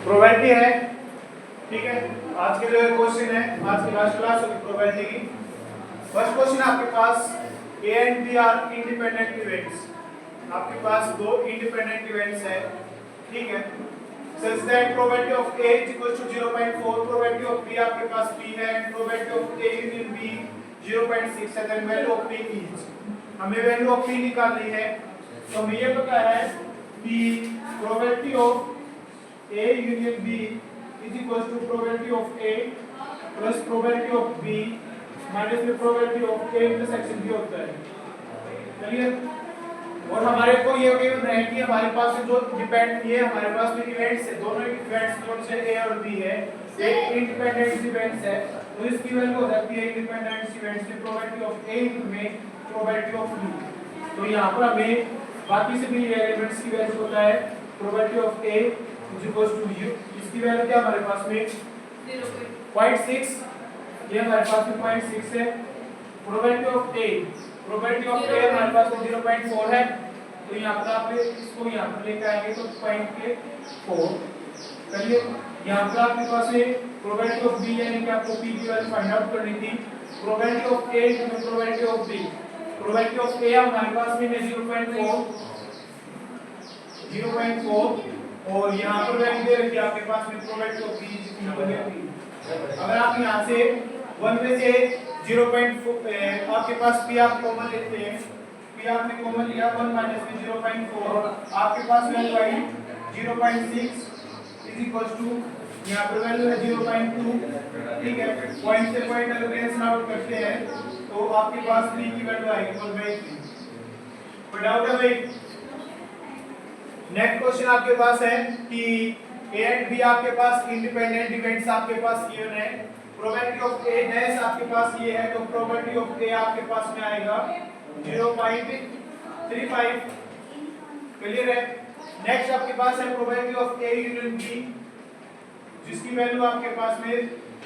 Probability है, ठीक है। आज के जो क्वेश्चन है, आज की लास्ट क्लास होगी प्रोबेबिलिटी की। फर्स्ट क्वेश्चन आपके पास A and B are independent events, आपके पास दो इंडिपेंडेंट इवेंट्स है, ठीक है। Such that probability of A is equal to 0.4, probability of B आपके पास p है and probability of A union B 0.6 है, then value of p is, हमें वैल्यू ऑफ p निकालनी है। तो हमें ये पता है कि probability of A union B is equals to probability of A plus probability of B minus में probability of A intersection B होता है, चलिए। और हमारे को ये गिवन है कि हमारे पास जो डिपेंड ये हमारे पास में इवेंट्स है, दोनों इवेंट्स जो से A और B है, एक इंडिपेंडेंट इवेंट्स है, तो इसकी वैल्यू हो जाती है इंडिपेंडेंट इवेंट्स की probability of A में probability of B। तो यहाँ पर हमें बाकी से भी एलिमेंट्स की वैल्यू होता है probability of A is equals to u, इसकी वैल्यू क्या हमारे पास में 0.6, ये हमारे पास में 0.6 है। प्रोबेबिलिटी ऑफ A हमारे पास में 0.4 है, तो यहाँ पर आप इसको यहाँ पर लेकर आएंगे तो 0.4, चलिए। यहाँ पर आपके पास है प्रोबेबिलिटी ऑफ B, यानी कि आपको P की वैल्यू फाइंड आउट करनी थी। Probability of A into probability of B, probability of A हमारे पास में है 0.4 और यहाँ पर वैल्यू दे रखी है आपके पास में प्रोबेबिलिटी ऑफ B इज, अगर आप यहाँ से 1 में से 0.4 आपके पास P आप कॉमन लेते हैं, P आपने कॉमन लिया 1 माइनस में 0.4, आपके पास वैल्यू आई 0.6 इज इक्वल टू, यहाँ पर वैल्यू है 0.2, ठीक है। पॉइंट से पॉइंट अगर कैंसिल आउट करते हैं तो आपके पास B की वैल्यू आएगी 1/3। कोई डाउट है भाई? नेक्स्ट क्वेश्चन आपके पास है कि A एंड B आपके पास इंडिपेंडेंट इवेंट्स आपके पास गिवन है, प्रोबेबिलिटी ऑफ A डैश आपके पास ये है, तो प्रोबेबिलिटी ऑफ A आपके पास में आएगा 0.35, क्लियर है। नेक्स्ट आपके पास है probability of A union B, जिसकी वैल्यू आपके पास में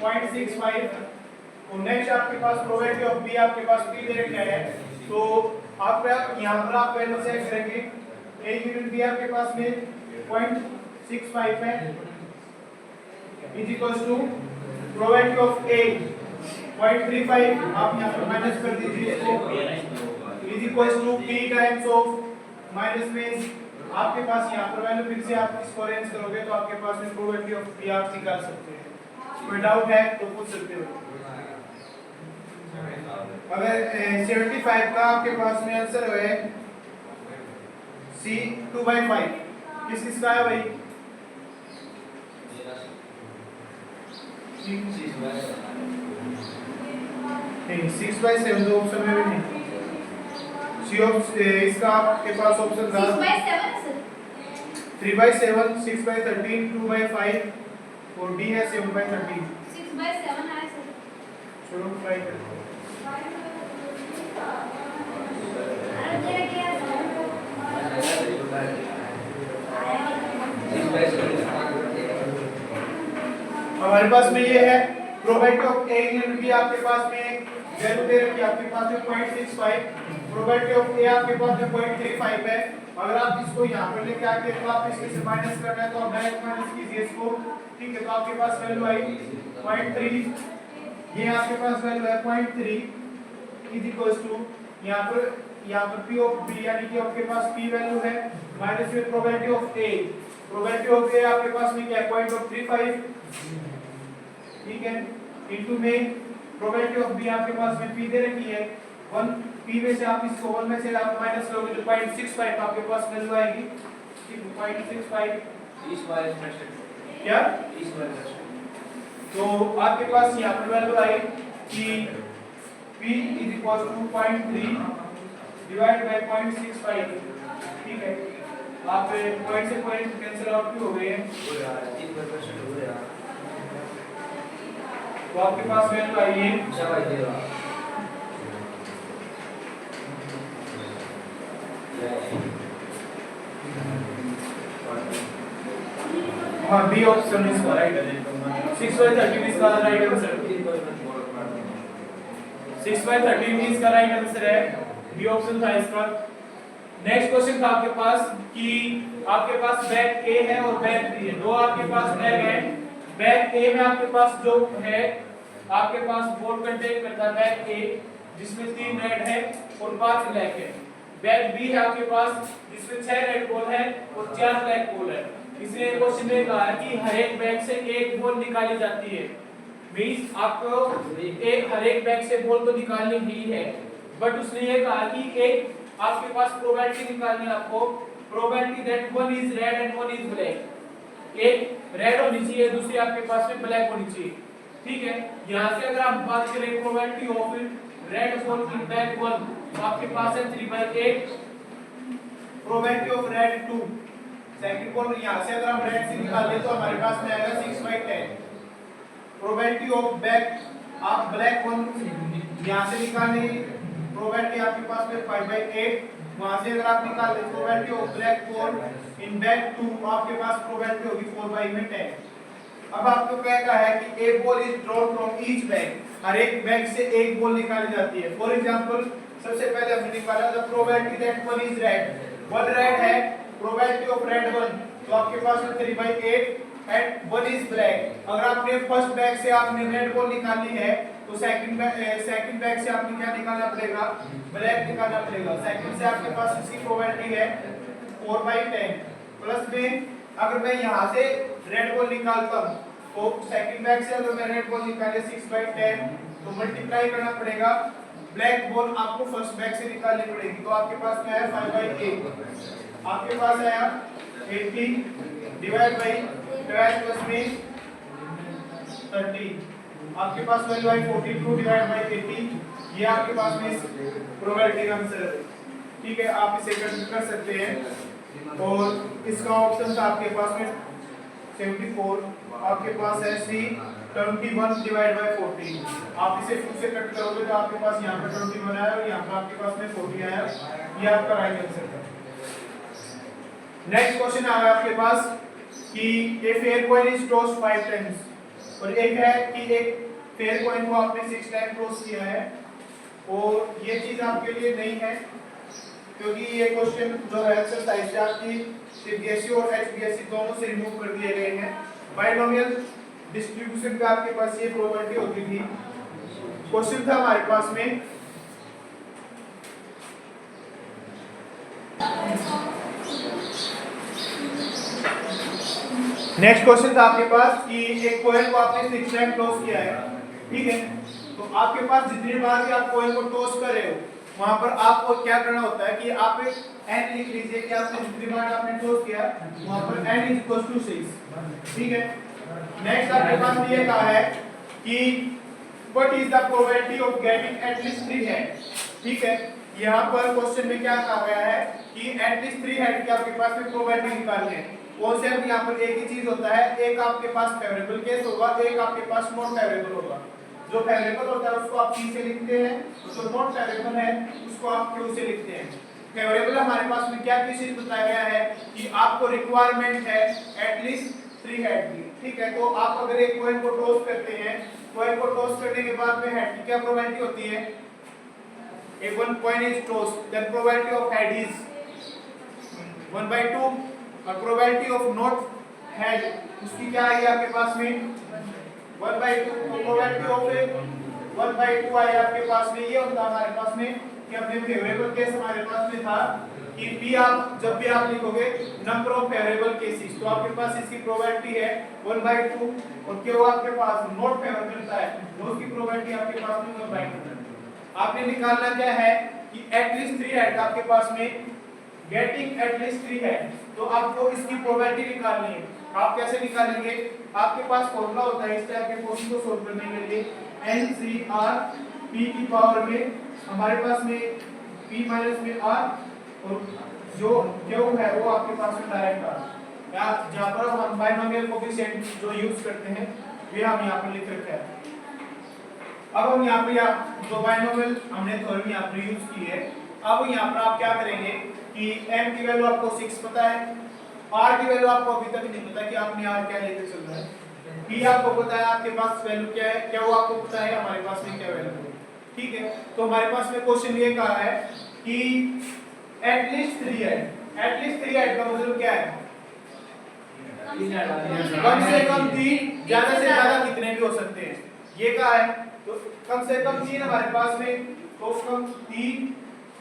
0.65, और नेक्स्ट आपके पास प्रोबेबिलिटी ऑफ B आपके पास P दे रखा है, तो आप यहां पर आप वैल्यू चेक करेंगे। A यूनिट B आपके पास में 0.65 है, is equals to probability of A 0.35, आप यहाँ पर माइनस कर दीजिए इसको, is equals to P times of minus में आपके पास यहाँ पर वैल्यू फिर से आप इसको अरेंज करोगे तो आपके पास में प्रोबेबिलिटी ऑफ P आप निकाल सकते हैं। कोई डाउट है तो पूछ सकते हो। अगर 75 का आपके पास में आंसर है C 2/5, किस किसका है भाई? नहीं 6/7 तो ऑप्शन में भी नहीं। C इसका आपके पास ऑप्शन था 3/7, 6/13, 2/5 और D है 7/13। 6/7 है सर। चलो ट्राई करते हैं। हमारे पास में ये है probability of A union B आपके पास में वैल्यू दे रखी है, आपके पास में 0.65, प्रोबेबिलिटी ऑफ A आपके पास में 0.35 है। अगर आप इसको यहाँ पर लेके आके तो आप इसमें से माइनस करना है तो आप डायरेक्ट माइनस कीजिए इसको, ठीक है। तो आपके पास वैल्यू आई 0.3, ये आपके पास वैल्यू है 0.3 इज इक्वल्स टू, यहाँ पर P ऑफ B यानी कि आपके पास P वैल्यू है माइनस में probability of A, probability of A आपके पास में क्या है 0.35, ठीक है, इनटू में प्रोबेबिलिटी ऑफ B आपके पास में P दे रखी है 1, P में से आप इसको 1 में से आप माइनस करोगे तो 0.65 आपके पास वैल्यू आएगी, ठीक है। 0.65 क्या तो आपके पास यहाँ पर वैल्यू आई कि P is equal to 0.3 divide by 0.65, ठीक है। आप पॉइंट से पॉइंट कैंसिल आउट भी हो गए हैं, तो आपके पास वैल्यू आई है हाँ बी ऑप्शन इसका राइट है। 6/13 इसका राइट आंसर, 6/13 इसका राइट आंसर है, बी ऑप्शन था इसका। नेक्स्ट क्वेश्चन था आपके पास कि आपके पास बैग ए है और बैग बी है, दो आपके पास बैग है। बैग ए में आपके पास जो है आपके पास बॉल कंटेन करता है बैग ए, जिसमें 3 रेड है और 5 ब्लैक है। बैग बी है आपके पास जिसमें 6 रेड बॉल है और 4 ब्लैक बॉल है। इसलिए क्वेश्चन में कहा है कि हर एक बैग से एक बॉल निकाली जाती है। मींस आपको एक हर एक बैग से बॉल तो निकालनी ही है, बट उसने ये कहा कि एक आपके पास प्रोबेबिलिटी निकालनी है आपको, probability that one is red and one is black. एक रेड होनी चाहिए, दूसरी आपके पास में ब्लैक होनी चाहिए। ठीक है, यहां से अगर आप बात करें प्रोबेबिलिटी ऑफ रेड बॉल की बैक वन, तो आपके पास है 3/8। Probability of red 2, second ball यहां से अगर हम रेड से निकाल ले तो हमारे पास में आएगा 6/10। प्रोबेबिलिटी ऑफ बैक आप ब्लैक वन यहां से निकालेंगे, प्रोबेबिलिटी आपके पास में 5/8। वहां से अगर आप निकाल ले probability of black ball in back 2, आपके पास प्रोबेबिलिटी होगी 4/10। अब आपको क्या कहा है कि एक ball is drawn from each bag, हर एक बैग से एक बॉल निकाली जाती है। फॉर एग्जांपल सबसे पहले हमने निकाला the probability that one is red, one red है, प्रोबेबिलिटी ऑफ रेड 1, तो आपके पास में 3/8 एंड वन इज ब्लैक। अगर आपने फर्स्ट बैग से आपने रेड बॉल निकाली है तो सेकंड बैग से आपने क्या निकालना पड़ेगा, ब्लैक निकालना पड़ेगा। सेकंड से आपके पास इसकी प्रोबेबिलिटी है 4/10, प्लस में अगर मैं यहां से रेड बॉल निकालता हूं तो सेकंड बैग से अगर मैं रेड बॉल निकाले 6/10, तो मल्टीप्लाई करना पड़ेगा, ब्लैक बॉल आपको फर्स्ट बैग से निकालनी पड़ेगी, तो आपके पास क्या है 5/8। आपके पास आया 80 डिवाइड बाय 12 प्लस में 30, आपके पास वैल्यू आई 42 डिवाइड बाय 80। ये आपके पास में प्रोबेबिलिटी का आंसर है। ठीक है, आप इसे कर सकते हैं। और इसका ऑप्शन था आपके पास में 74, आपके पास है सी 21 डिवाइड बाय 40। आप इसे फिर से कट करोगे तो आपके पास यहाँ पे 21 आया और यहाँ पे आपके पास में 40 आया। ये आपका राइट आंसर है। नेक्स्ट क्वेश्चन आया आपके पास कि a fair coin is tossed 5 times, और एक है कि एक फेयर कॉइन को आपने 6 टाइम टॉस किया है, और ये चीज आपके लिए नहीं है क्योंकि ये क्वेश्चन जो है एक्सरसाइज से आपकी सीबीएसई और एचपीएससी दोनों से रिमूव कर दिए गए हैं। बाइनोमियल डिस्ट्रीब्यूशन पे आपके पास ये प्रोबेबिलिटी होती थी। क्वेश्चन था हमारे पास में नेक्स्ट क्वेश्चन था आपके पास कि एक कॉइन को आपने 6 टाइम टॉस किया है। ठीक है, तो आपके पास जितनी बार भी आप कॉइन को टॉस कर रहे हो वहां पर आपको क्या करना होता है कि आप एक n लिख लीजिए कि आपने जितनी बार आपने टॉस किया वहां पर n = 6। ठीक है, नेक्स्ट आपके पास ये कहा है कि what is the probability of getting at least 3 head. ठीक है, यहां पर क्वेश्चन में क्या कहा गया है कि एटलीस्ट 3 हेड की आपके पास में प्रोबेबिलिटी निकालनी है। कौन से यहाँ पर एक ही चीज होता है, एक आपके पास फेवरेबल केस होगा, एक आपके पास नॉट फेवरेबल होगा। जो फेवरेबल होता है उसको आप P से लिखते हैं, जो नॉट फेवरेबल है उसको आप Q से लिखते हैं। फेवरेबल हमारे पास में क्या चीज बताया गया है कि आपको रिक्वायरमेंट है एटलीस्ट 3 हेड की। ठीक है, तो आप अगर एक कॉइन को टॉस करते हैं, कॉइन को टॉस करने के बाद में हेड की क्या प्रोबेबिलिटी होती है, if one coin is tossed then probability of head is 1/2 और probability of not head उसकी क्या आएगी आपके पास में 1/2। तो probability of 1/2 आई आपके पास में। ये होता है हमारे पास में कि अपने फेवरेबल केस हमारे पास में था कि P आप जब भी आप लिखोगे नंबर ऑफ फेवरेबल केसेस, तो आपके पास इसकी प्रोबेबिलिटी है 1/2 और Q आपके पास नॉट फेवरेबल है तो उसकी प्रोबेबिलिटी आपके पास में 1/2। आपने निकालना क्या है कि एटलीस्ट 3 हेड आपके पास में गेटिंग एटलीस्ट 3 हेड, तो आपको इसकी प्रोबेबिलिटी निकालनी है। आप कैसे निकालेंगे, आपके पास फॉर्मूला होता है इस टाइप के क्वेश्चन को सॉल्व करने के लिए NCR P की पावर में हमारे पास में P माइनस में R और जो Q है वो आपके पास में डायरेक्ट R, या जहां पर हम बाइनोमियल कोएफिशिएंट जो यूज करते हैं वे हम यहां पर लिख रखे हैं। अब हम यहाँ पे जो बाइनोमियल हमने थ्योरम यहाँ पर यूज की है, अब यहाँ पर आप क्या करेंगे कि m की वैल्यू आपको 6 पता है, r की वैल्यू आपको अभी तक नहीं पता कि आपने r क्या लेकर चल रहा है, p आपको पता है आपके पास वैल्यू क्या है, क्या वो आपको पता है हमारे पास में क्या वैल्यू है। ठीक है, तो हमारे पास में क्वेश्चन ये कहा है कि एटलीस्ट 3 हेड। एटलीस्ट 3 हेड का मतलब क्या है? कम से कम 3, ज्यादा से ज्यादा कितने भी हो सकते हैं, ये कहा है। तो कम से कम 3 हमारे पास में, तो कम 3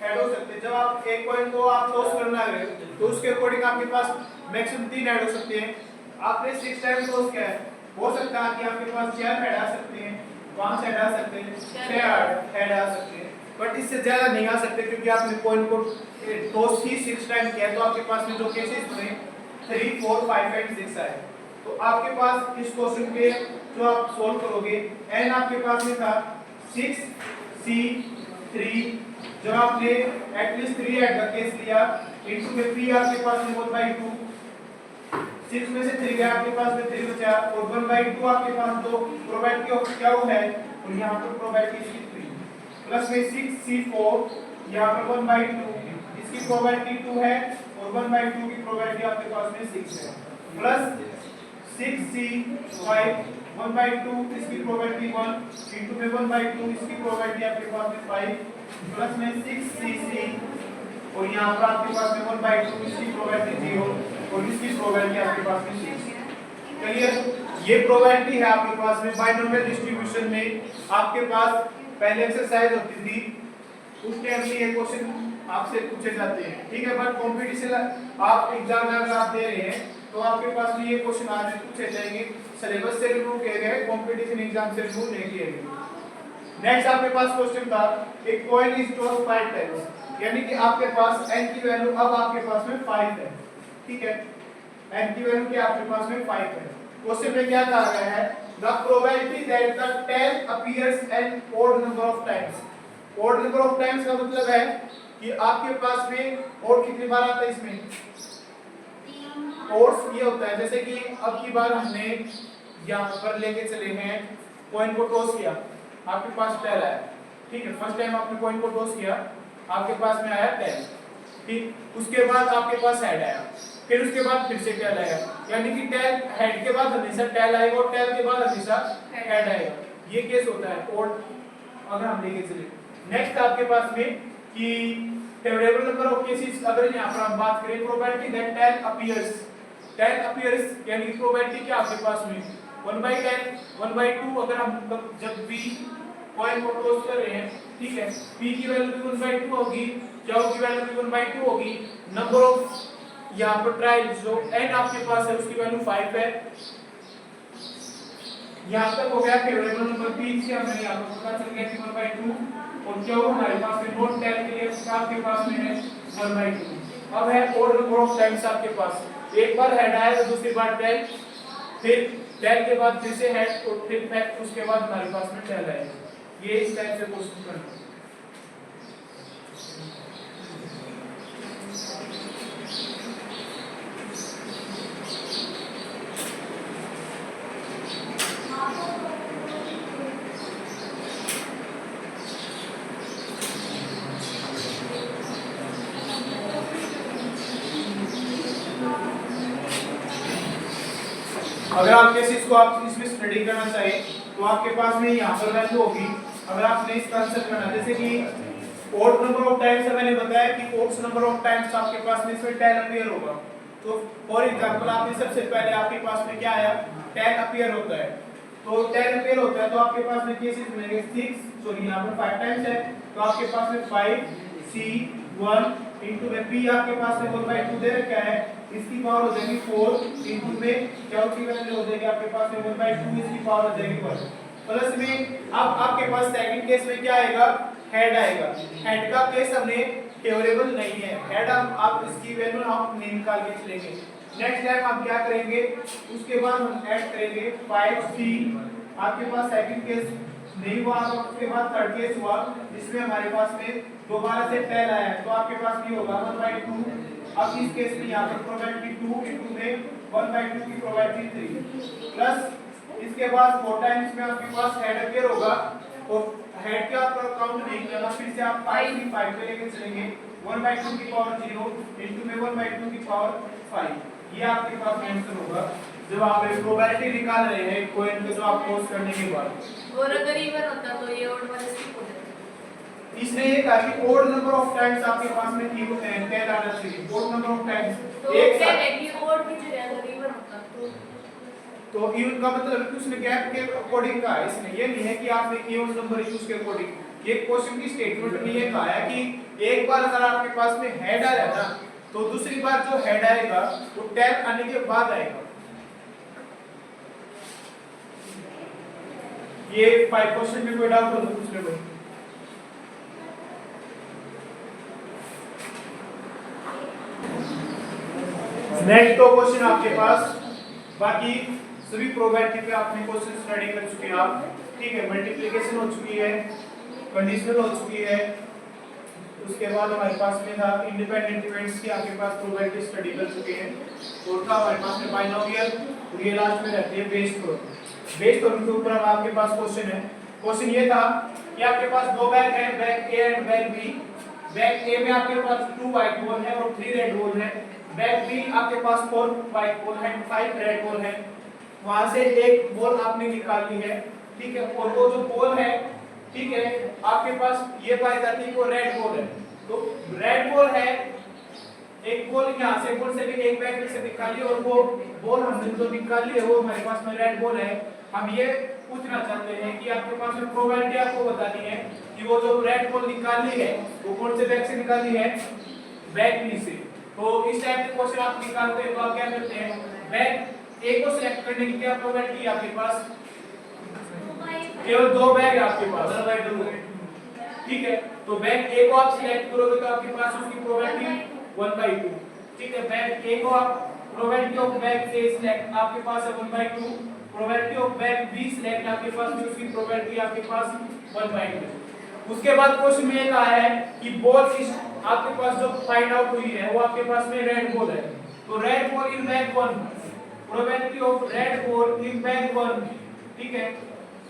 हेड हो सकते हैं। जब आप एक पॉइंट को आप टॉस करना है तो उसके अकॉर्डिंग आपके पास मैक्सिमम 3 हेड हो सकते हैं। आपने 6 टाइम टॉस किया है, हो सकता है कि आपके पास 4 हेड आ सकते हैं, 5 हेड आ सकते हैं, 6 हेड आ सकते हैं, बट इससे ज्यादा नहीं आ सकते क्योंकि आपने पॉइंट को टॉस ही 6 टाइम किया। तो आपके पास में जो केसेस बने 3, 4, 5 एंड 6 आए। तो आपके पास इस क्वेश्चन के जो आप सोल्व करोगे, एन आपके पास में था 6 C 3, जब आपने एटलीस्ट 3 हेड का केस लिया इनटू में p आपके पास में 1/2, 6 में से 3 गया आपके पास में 3 बचा और 1/2 आपके पास तो प्रोबेबिलिटी ऑफ क्या है, और यहां पर प्रोबेबिलिटी 3 प्लस में 6C4 यहां पर 1/2 इसकी प्रोबेबिलिटी 2 है और 1/2 की प्रोबेबिलिटी आपके पास में 6 है, प्लस 6C5 1/2 इसकी प्रोबेबिलिटी 1 इनटू में 1/2 इसकी प्रोबेबिलिटी आपके पास में 5 प्लस में 6cc और यहाँ पर आपके पास में 1/2 इसकी प्रोबेबिलिटी 0 और इसकी प्रोबेबिलिटी आपके पास में 6। क्लियर? ये प्रोबेबिलिटी है आपके पास में बाइनोमियल डिस्ट्रीब्यूशन में। आपके पास पहले एक्सरसाइज होती थी, उस टाइम में ये क्वेश्चन आपसे पूछे जाते हैं, ठीक है। बट कॉम्पिटिशन आप एग्जाम में अगर आप दे रहे हैं तो आपके पास में ये क्वेश्चन आज पूछे जाएंगे, सिलेबस से रिमूव किए गए, कंपटीशन एग्जाम से रिमूव नहीं किए गए। नेक्स्ट आपके पास क्वेश्चन था एक कॉइन इज टॉस्ड 5 टाइम्स, यानी कि आपके पास n की वैल्यू अब आपके पास में 5 है, ठीक है। n की वैल्यू क्या आपके पास में 5 है। क्वेश्चन में क्या कहा गया है, the probability that the tail appears an odd number of times. Odd number of times का मतलब है कि आपके पास में ओड कितनी बार आता है, इसमें ओड्स ये होता है, जैसे कि अब की बार हमने यहाँ पर लेके चले हैं कॉइन को टॉस किया, आपके पास टेल आया, ठीक है। फर्स्ट टाइम आपने कॉइन को टॉस किया, आपके पास में आया टेल, ठीक। उसके बाद आपके पास हेड आया, फिर उसके बाद फिर से टेल आया, यानी कि टेल हेड के बाद हमेशा टेल आएगा और टेल के बाद हमेशा हेड आएगा। ये केस होता है ओड अगर हम लेके चले। नेक्स्ट आपके पास में कि फेवरेबल नंबर ऑफ केसेस, अगर यहाँ पर हम बात करें probability that tail appears, tail appears यानी कि प्रोबेबिलिटी क्या आपके पास में 1/10 1/2, अगर हम जब भी कॉइन को टॉस कर रहे हैं, ठीक है, p की वैल्यू भी 1/2 होगी, q की वैल्यू भी 1/2 होगी, नंबर ऑफ यहाँ पर ट्रायल्स जो n आपके पास है उसकी वैल्यू 5 है। यहाँ तक हो गया फेवरेबल नंबर p से हमें यहाँ पर पता चल गया कि 1/2 और q हमारे पास में नॉट टेल के लिए आपके पास में है 1/2। अब है ओड नंबर ऑफ टाइम्स आपके पास, एक बार हेड आया तो दूसरी बार टेल, फिर टेल के बाद फिर से हेड और फिर फैक्ट, उसके बाद हमारे पास में टेल आएगा। ये इस टाइप से क्वेश्चन करना। अगर आप केसेस को आप इसमें स्टडी करना चाहिए तो आपके पास में यहाँ पर वैल्यू होगी। अगर आपने इसका आंसर करना, जैसे कि ओड नंबर ऑफ टाइम्स मैंने बताया कि ओड्स नंबर ऑफ टाइम्स आपके पास में इसमें 10 अपीयर होगा। तो फॉर एग्जांपल आपने सबसे पहले आपके पास में क्या आया 10 अपीयर होता है, तो 10 अपीयर होता है तो आपके पास में केसेस मिलेंगे 6, सॉरी यहाँ पर 5 टाइम्स है तो आपके पास में 5C1 इनटू में p आपके पास में 1/2 दे रखा है, इसकी पावर हो जाएगी 4 इनटू में q की वैल्यू हो जाएगी आपके पास में 1/2 इसकी पावर हो जाएगी 1 प्लस में। अब आपके पास सेकंड केस में क्या आएगा, हेड आएगा। हेड का केस हमने फेवरेबल नहीं है, हेड आप इसकी वैल्यू हम नहीं निकाल के चलेंगे। नेक्स्ट टाइम हम क्या करेंगे, उसके बाद हम ऐड करेंगे 5C, आपके पास सेकंड केस नहीं हुआ, उसके बाद थर्ड केस हुआ जिसमें हमारे पास में दोबारा से 10 आया है तो आपके पास भी होगा 1/2। अब इस केस में यहाँ पर प्रोबेबिलिटी 2 इनटू में 1/2 की प्रोबेबिलिटी 3 प्लस इसके बाद 4 टाइम्स में आपके पास हेड अपीयर होगा और हेड का आपका काउंट नहीं करना, फिर से आप 5 पे लेके चलेंगे 1/2 की पावर 0 इनटू में 1/2 की पावर 5। ये आपके पास आंसर होगा जब आप प्रोबेबिलिटी निकाल रहे हैं कॉइन को जो आप टॉस करने के बाद। और अगर इवन होता तो ये ओड वाले स्किप हो जाते। इसने ये कहा कि ओड नंबर ऑफ टाइम्स आपके पास में टेल आना चाहिए, ओड नंबर ऑफ टाइम्स तो एक क्या साथ। है कि और भी जो है वो इवन होता तो इवन का मतलब है कि उसने गैप के अकॉर्डिंग कहा है, इसने ये नहीं है कि आपने इवन नंबर यूज के अकॉर्डिंग। ये क्वेश्चन की स्टेटमेंट में ये कहा है कि एक बार अगर आपके पास में हेड आ जाए ना तो दूसरी बार जो हेड आएगा वो टेल आने के बाद आएगा। ये 5 क्वेश्चन में कोई डाउट हो तो पूछ ले भाई। नेक्स्ट तो क्वेश्चन आपके पास, बाकी सभी प्रोबेबिलिटी पे आपने क्वेश्चन स्टडी कर चुके हैं आप, ठीक है। मल्टीप्लिकेशन हो चुकी है, कंडीशनल हो चुकी है, उसके बाद हमारे पास में था इंडिपेंडेंट इवेंट्स की आपके पास प्रोबेबिलिटी स्टडी कर चुके हैं, और था हमारे पास में बाइनोमियल, और ये लास्ट में रहती है बेस्ड थ्योरम। बेस्ड थ्योरम के ऊपर अब आपके पास क्वेश्चन है। क्वेश्चन ये था कि आपके पास दो बैग है, bag A and bag B. Bag A में आपके पास 2 व्हाइट बॉल है और 3 रेड बॉल है। बैग बी आपके पास 4 व्हाइट बॉल है, 5 रेड बॉल है। वहां से एक बॉल आपने निकाल ली है, ठीक है, और वो जो बॉल है, ठीक है, आपके पास ये पाई जाती है वो रेड बॉल है। तो रेड बॉल है, एक बॉल यहां से बॉल से भी एक बैग में से निकाली, और वो बॉल हमने जो निकाली है वो हमारे पास में रेड बॉल है। हम ये पूछना चाहते हैं कि आपके पास में प्रोबेबिलिटी आपको बतानी है कि वो जो रेड बॉल निकाली है वो कौन से बैग से निकाली है, बैग बी से। तो इस टाइप के क्वेश्चन आप निकालते हैं तो आप क्या करते हैं, बैग ए को सिलेक्ट करने की क्या प्रोबेबिलिटी है आपके पास, केवल 2 बैग है आपके पास, ठीक है। तो बैग ए को आप सिलेक्ट करोगे तो आपके पास उसकी प्रोबेबिलिटी 1/2, ठीक है। बैग ए को आप probability of bag A select आपके पास है 1/2, probability of bag B select आपके पास में उसकी प्रोबेबिलिटी आपके पास 1/2। उसके बाद क्वेश्चन में ये कहा है कि बॉल इस आपके पास जो फाइंड आउट हुई है वो आपके पास में रेड बॉल है। तो red ball in bag 1, probability of red ball in bag 1, ठीक है,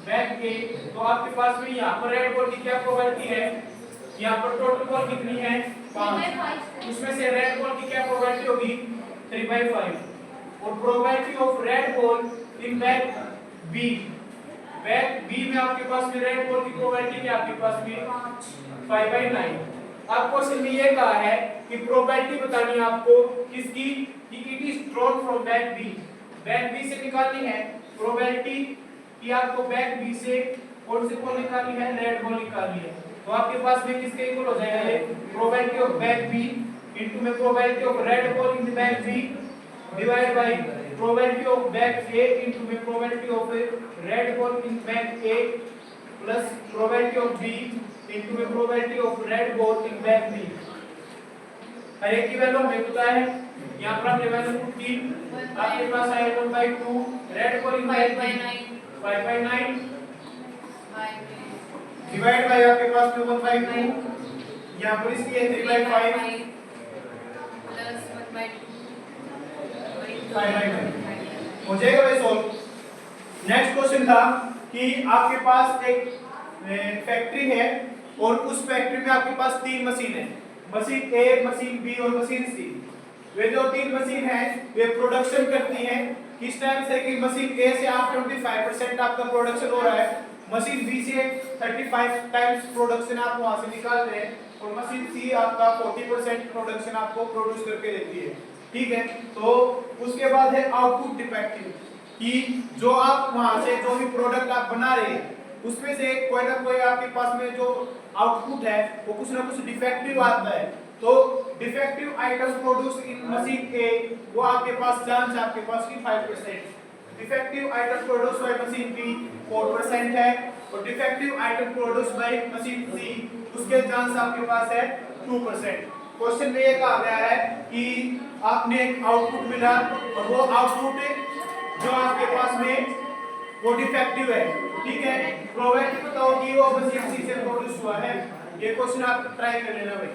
बैग ए। तो आपके पास में यहाँ पर रेड बॉल की क्या प्रोबेबिलिटी है, यहाँ पर टोटल बॉल कितनी है 5, उसमें से रेड बॉल की क्या प्रोबेबिलिटी होगी 3/5, और probability of red ball in bag B, bag B में आपके पास में रेड बॉल की प्रोबेबिलिटी क्या आपके पास में 5/9। अब क्वेश्चन में ये कहा है कि प्रोबेबिलिटी बतानी है आपको किसकी, कि it is drawn from bag B, bag B से निकालनी है प्रोबेबिलिटी कि आपको बैग बी से कौन सी बॉल निकालनी है, रेड बॉल निकालनी है। तो आपके पास में किसके इक्वल हो जाएगा ये, probability of bag B into में probability of red ball in bag B divide by probability of bag A into में probability of red ball in bag A plus probability of B into में probability of red ball in bag B. हर एक की value हमें पता है, यहां पर हमने वैल्यू पुट की, आपके पास आए 1/2, red ball in bag 5/9 divide by आपके पास में 1/2, यहां पर इसकी है 3/5 प्लस 1/2 5/9 हो जाएगा भाई सॉल्व। नेक्स्ट क्वेश्चन था कि आपके पास एक फैक्ट्री है और उस फैक्ट्री में आपके पास 3 मशीन है, मशीन ए, मशीन बी और मशीन सी। वे जो 3 मशीन है वे प्रोडक्शन करती हैं किस टाइम से कि मशीन ए से आप 25% आपका प्रोडक्शन हो रहा है, मशीन बी से 35 टाइम्स प्रोडक्शन आप वहां से निकाल रहे हैं, और मशीन सी आपका 40% प्रोडक्शन आपको प्रोड्यूस करके देती है, ठीक है। तो उसके बाद है आउटपुट डिफेक्टिव, कि जो आप वहां से जो भी प्रोडक्ट आप बना रहे हैं उसमें से कोई ना कोई आपके पास में जो आउटपुट है वो कुछ ना कुछ डिफेक्टिव आता है। तो defective item produce in machine A वो आपके पास चांस आपके पास की 5%, defective item produce by machine B 4% है, और defective item produce by machine C उसके चांस आपके पास है 2%। क्वेश्चन में ये कहा गया है कि आपने एक आउटपुट मिला और वो आउटपुट जो आपके पास में वो डिफेक्टिव है, ठीक है। प्रोबेबिलिटी बताओ कि वो मशीन सी से प्रोड्यूस हुआ है, ये क्वेश्चन आप ट्राई कर लेना भाई।